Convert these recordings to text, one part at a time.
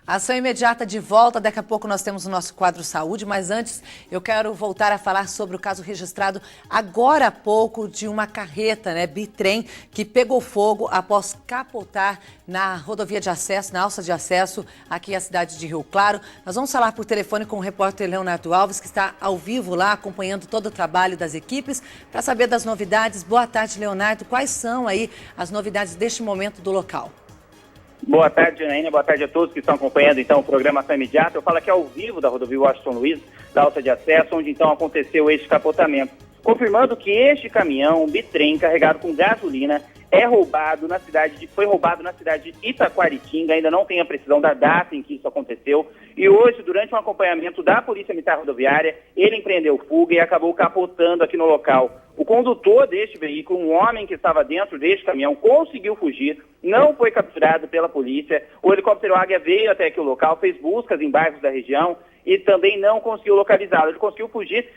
Ação imediata de volta, daqui a pouco nós temos o nosso quadro Saúde, mas antes eu quero voltar a falar sobre o caso registrado agora há pouco de uma carreta, bitrem, que pegou fogo após capotar na rodovia de acesso, na alça de acesso aqui à cidade de Rio Claro. Nós vamos falar por telefone com o repórter Leonardo Alves, que está ao vivo lá, acompanhando todo o trabalho das equipes, para saber das novidades. Boa tarde, Leonardo. Quais são aí as novidades deste momento do local? Boa tarde, Janaína. Boa tarde a todos que estão acompanhando, então, o programa Ação Imediata. Eu falo aqui ao vivo da rodovia Washington Luiz, da alça de acesso, onde, então, aconteceu este capotamento. Confirmando que este caminhão, um bitrem carregado com gasolina, foi roubado na cidade de Itaquaritinga. Ainda não tem a precisão da data em que isso aconteceu. E hoje, durante um acompanhamento da Polícia Militar Rodoviária, ele empreendeu fuga e acabou capotando aqui no local. O condutor deste veículo, um homem que estava dentro deste caminhão, conseguiu fugir, não foi capturado pela polícia. O helicóptero Águia veio até aqui o local, fez buscas em bairros da região e também não conseguiu localizá-lo. Ele conseguiu fugir,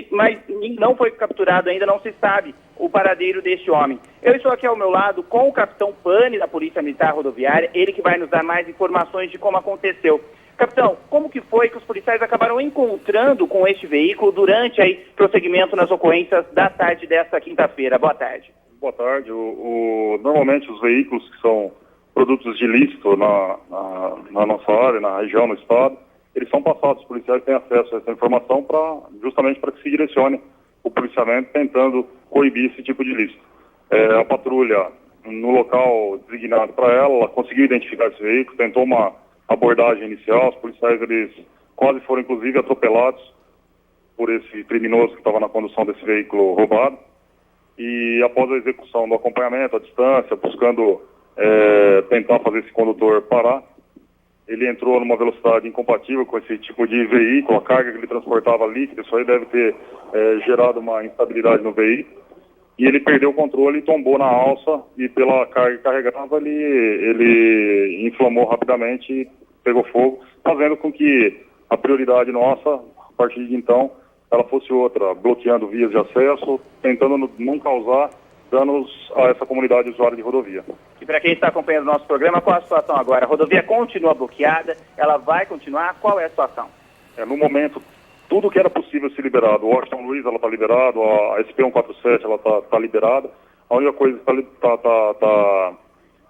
mas não foi capturado ainda, não se sabe o paradeiro deste homem. Eu estou aqui ao meu lado com o capitão Pani da Polícia Militar Rodoviária, ele que vai nos dar mais informações de como aconteceu. Capitão, como que foi que os policiais acabaram encontrando com este veículo durante aí prosseguimento nas ocorrências da tarde desta quinta-feira? Boa tarde. Boa tarde. Normalmente os veículos que são produtos de ilícito na nossa área, na região, no estado, eles são passados, os policiais têm acesso a essa informação justamente para que se direcione o policiamento tentando coibir esse tipo de ilícito. A patrulha, no local designado para ela conseguiu identificar esse veículo, tentou uma abordagem inicial, os policiais eles quase foram inclusive atropelados por esse criminoso que estava na condução desse veículo roubado. E após a execução do acompanhamento à distância, buscando tentar fazer esse condutor parar, ele entrou numa velocidade incompatível com esse tipo de veículo, a carga que ele transportava líquida, isso aí deve ter gerado uma instabilidade no veículo, e ele perdeu o controle e tombou na alça, e pela carga que carregava ele inflamou rapidamente e pegou fogo, fazendo com que a prioridade nossa, a partir de então, ela fosse outra, bloqueando vias de acesso, tentando não causar danos a essa comunidade usuária de rodovia. E para quem está acompanhando o nosso programa, qual a situação agora? A rodovia continua bloqueada, ela vai continuar, qual é a situação? No momento, tudo que era possível ser liberado, o Washington Luiz ela está liberado, a SP-147 ela está liberada, a única coisa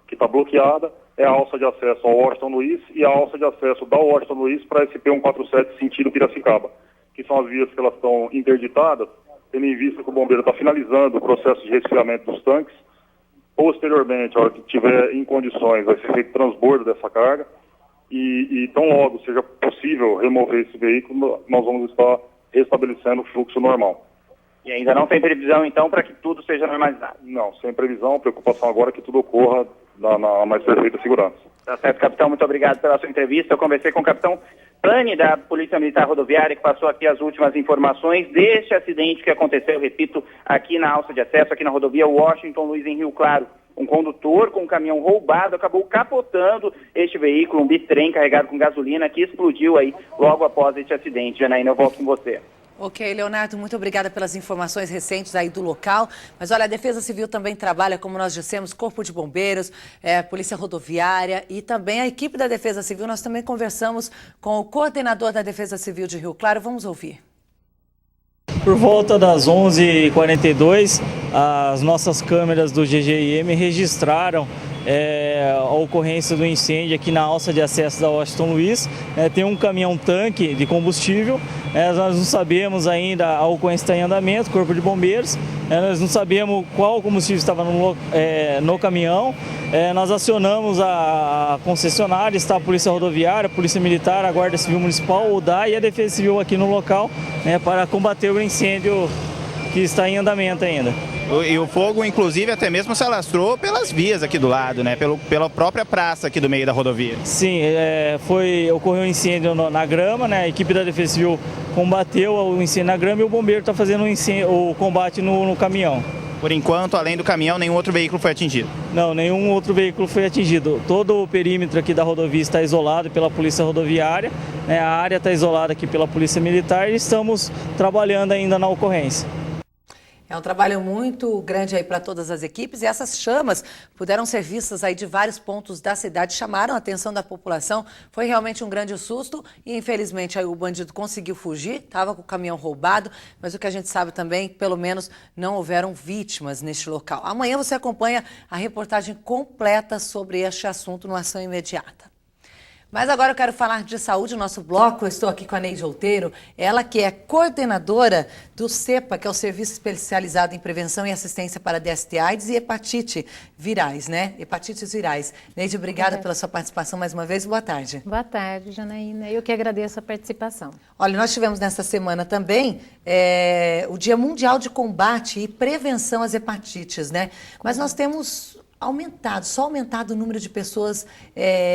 que está bloqueada é a alça de acesso ao Washington Luiz e a alça de acesso da Washington Luiz para a SP-147 sentido Piracicaba, que são as vias que elas estão interditadas, tendo em vista que o bombeiro está finalizando o processo de resfriamento dos tanques. Posteriormente, a hora que estiver em condições, vai ser feito transbordo dessa carga e tão logo seja possível remover esse veículo, nós vamos estar restabelecendo o fluxo normal. E ainda não tem previsão, então, para que tudo seja normalizado? Não, sem previsão. A preocupação agora é que tudo ocorra na mais perfeita segurança. Tá certo, capitão. Muito obrigado pela sua entrevista. Eu conversei com o capitão Pani da Polícia Militar Rodoviária, que passou aqui as últimas informações deste acidente que aconteceu, repito, aqui na alça de acesso, aqui na rodovia Washington Luiz, em Rio Claro. Um condutor com um caminhão roubado acabou capotando este veículo, um bitrem carregado com gasolina, que explodiu aí logo após este acidente. Janaína, eu volto com você. Ok, Leonardo, muito obrigada pelas informações recentes aí do local. Mas olha, a Defesa Civil também trabalha, como nós dissemos, Corpo de Bombeiros, Polícia Rodoviária e também a equipe da Defesa Civil. Nós também conversamos com o coordenador da Defesa Civil de Rio Claro. Vamos ouvir. Por volta das 11h42, as nossas câmeras do GGIM registraram a ocorrência do incêndio aqui na alça de acesso da Washington Luiz. Tem um caminhão-tanque de combustível. Nós não sabemos ainda, a ocorrência está em andamento, Corpo de Bombeiros. Nós não sabemos qual combustível estava no caminhão. Nós acionamos a concessionária, está a Polícia Rodoviária, a Polícia Militar, a Guarda Civil Municipal, o DAI e a Defesa Civil aqui no local, para combater o incêndio que está em andamento ainda. E o fogo, inclusive, até mesmo se alastrou pelas vias aqui do lado, pela própria praça aqui do meio da rodovia. Sim, ocorreu um incêndio na grama, a equipe da Defesa Civil combateu o incêndio na grama e o bombeiro está fazendo o combate no caminhão. Por enquanto, além do caminhão, nenhum outro veículo foi atingido? Não, nenhum outro veículo foi atingido. Todo o perímetro aqui da rodovia está isolado pela Polícia Rodoviária, a área está isolada aqui pela Polícia Militar e estamos trabalhando ainda na ocorrência. É um trabalho muito grande aí para todas as equipes e essas chamas puderam ser vistas aí de vários pontos da cidade, chamaram a atenção da população. Foi realmente um grande susto e infelizmente aí o bandido conseguiu fugir, estava com o caminhão roubado, mas o que a gente sabe também, pelo menos não houveram vítimas neste local. Amanhã você acompanha a reportagem completa sobre este assunto no Ação Imediata. Mas agora eu quero falar de saúde, no nosso bloco. Eu estou aqui com a Neide Outeiro, ela que é coordenadora do CEPA, que é o Serviço Especializado em Prevenção e Assistência para DST/AIDS e Hepatite Virais, né? Hepatites virais. Neide, obrigada pela sua participação mais uma vez. Boa tarde. Boa tarde, Janaína. Eu que agradeço a participação. Olha, nós tivemos nesta semana também o Dia Mundial de Combate e Prevenção às Hepatites, né? Mas nós temos só aumentado o número de pessoas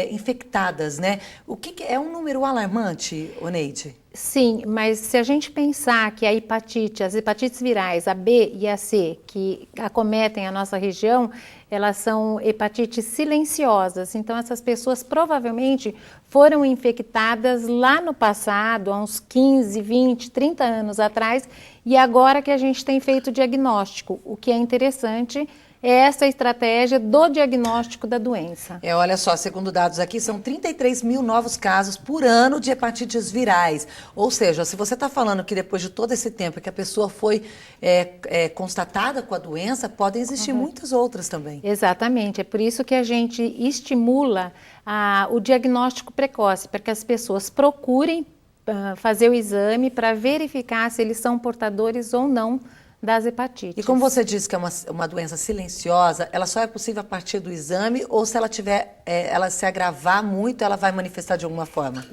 infectadas, né? O que é um número alarmante, Neide? Sim, mas se a gente pensar que as hepatites virais, a B e a C, que acometem a nossa região, elas são hepatites silenciosas. Então, essas pessoas provavelmente foram infectadas lá no passado, há uns 15, 20, 30 anos atrás, e agora que a gente tem feito o diagnóstico, o que é interessante é essa estratégia do diagnóstico da doença. Olha só, segundo dados aqui, são 33 mil novos casos por ano de hepatites virais. Ou seja, se você está falando que depois de todo esse tempo que a pessoa foi constatada com a doença, podem existir muitas outras também. Exatamente, é por isso que a gente estimula o diagnóstico precoce, para que as pessoas procurem fazer o exame para verificar se eles são portadores ou não das hepatites. E como você disse que é uma doença silenciosa, ela só é possível a partir do exame ou se ela ela se agravar muito, ela vai manifestar de alguma forma?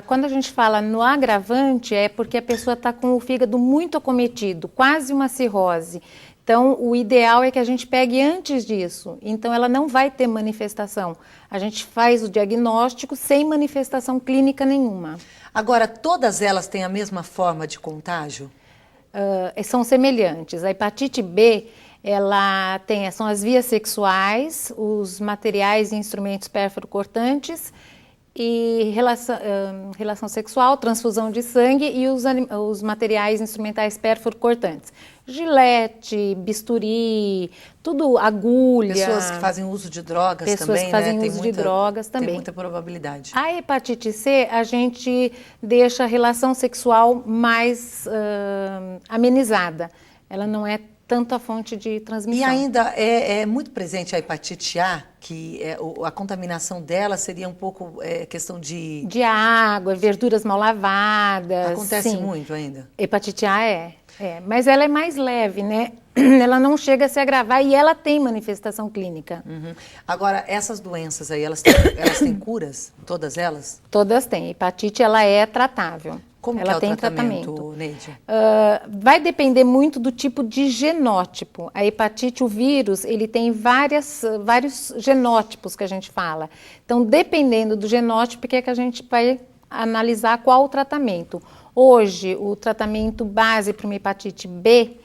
Quando a gente fala no agravante, é porque a pessoa está com o fígado muito acometido, quase uma cirrose. Então, o ideal é que a gente pegue antes disso. Então, ela não vai ter manifestação. A gente faz o diagnóstico sem manifestação clínica nenhuma. Agora, todas elas têm a mesma forma de contágio? São semelhantes. A hepatite B, são as vias sexuais, os materiais e instrumentos pérfuro-cortantes e relação sexual, transfusão de sangue e os materiais instrumentais pérfuro-cortantes. Gilete, bisturi, tudo, agulha. Pessoas que fazem uso de drogas também, Pessoas que fazem uso de drogas também. Tem muita probabilidade. A hepatite C, a gente deixa a relação sexual mais amenizada. Ela não é tanto a fonte de transmissão. E ainda é muito presente a hepatite A, que a contaminação dela seria um pouco questão de... De água, verduras mal lavadas. Acontece muito ainda? Hepatite A mas ela é mais leve, né? Ela não chega a se agravar e ela tem manifestação clínica. Uhum. Agora, essas doenças aí, elas têm curas? Todas elas? Todas têm. Hepatite, ela é tratável. Como ela que é tem o tratamento, Neide? Vai depender muito do tipo de genótipo. A hepatite, o vírus, ele tem vários genótipos que a gente fala. Então, dependendo do genótipo, que a gente vai analisar qual o tratamento. Hoje, o tratamento base para uma hepatite B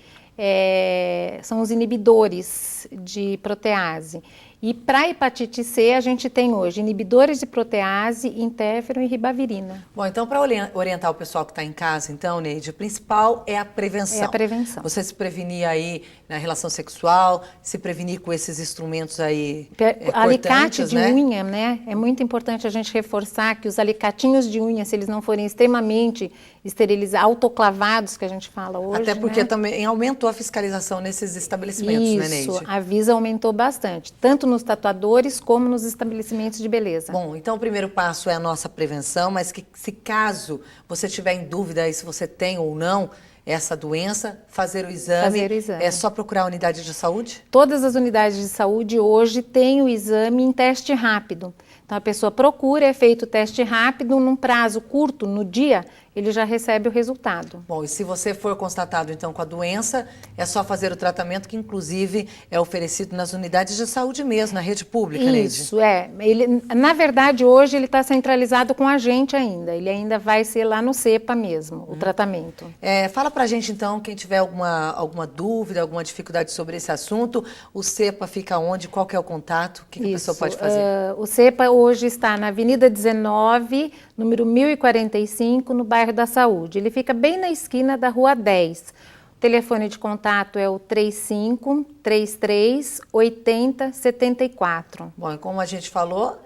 são os inibidores de protease. E para a hepatite C, a gente tem hoje inibidores de protease, interferon e ribavirina. Bom, então para orientar o pessoal que está em casa, então, Neide, o principal é a prevenção. É a prevenção. Você se prevenir aí na relação sexual, se prevenir com esses instrumentos aí alicate de né? unha, né? É muito importante a gente reforçar que os alicatinhos de unha, se eles não forem extremamente esterilizados, autoclavados, que a gente fala hoje, até porque né? também aumentou a fiscalização nesses estabelecimentos, né, Neide? Isso, a Visa aumentou bastante, tanto nos tatuadores como nos estabelecimentos de beleza. Bom, então o primeiro passo é a nossa prevenção, mas que se caso você tiver em dúvida aí se você tem ou não essa doença, fazer o exame. É só procurar a unidade de saúde? Todas as unidades de saúde hoje têm o exame em teste rápido. Então a pessoa procura, é feito o teste rápido, num prazo curto, no dia, ele já recebe o resultado. Bom, e se você for constatado então com a doença, é só fazer o tratamento que inclusive é oferecido nas unidades de saúde mesmo, na rede pública, Neide? Isso, na verdade, hoje ele está centralizado com a gente ainda. Ele ainda vai ser lá no CEPA mesmo, o tratamento. Fala pra gente então, quem tiver alguma dúvida, alguma dificuldade sobre esse assunto, o CEPA fica onde? Qual que é o contato? O que a pessoa pode fazer? O CEPA hoje está na Avenida 19, número 1045, no bairro da Saúde. Ele fica bem na esquina da Rua 10. Telefone de contato é o 35-33-80-74. Bom, e como a gente falou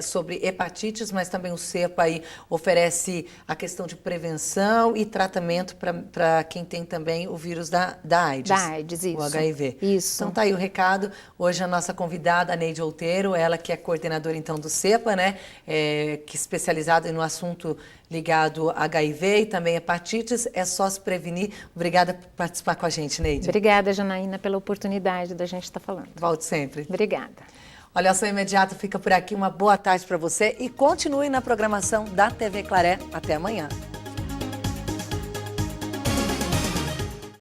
sobre hepatites, mas também o CEPA aí oferece a questão de prevenção e tratamento para quem tem também o vírus da AIDS. Da AIDS, isso. O HIV. Isso. Então tá aí o recado. Hoje a nossa convidada, a Neide Outeiro, ela que é coordenadora então do CEPA, né? Que é especializada no assunto ligado a HIV e também hepatites. É só se prevenir. Obrigada por participar com a gente, Neide. Obrigada, Janaína, pela oportunidade da gente estar falando. Volte sempre. Obrigada. Olha, Ação Imediata fica por aqui. Uma boa tarde para você e continue na programação da TV Claré. Até amanhã.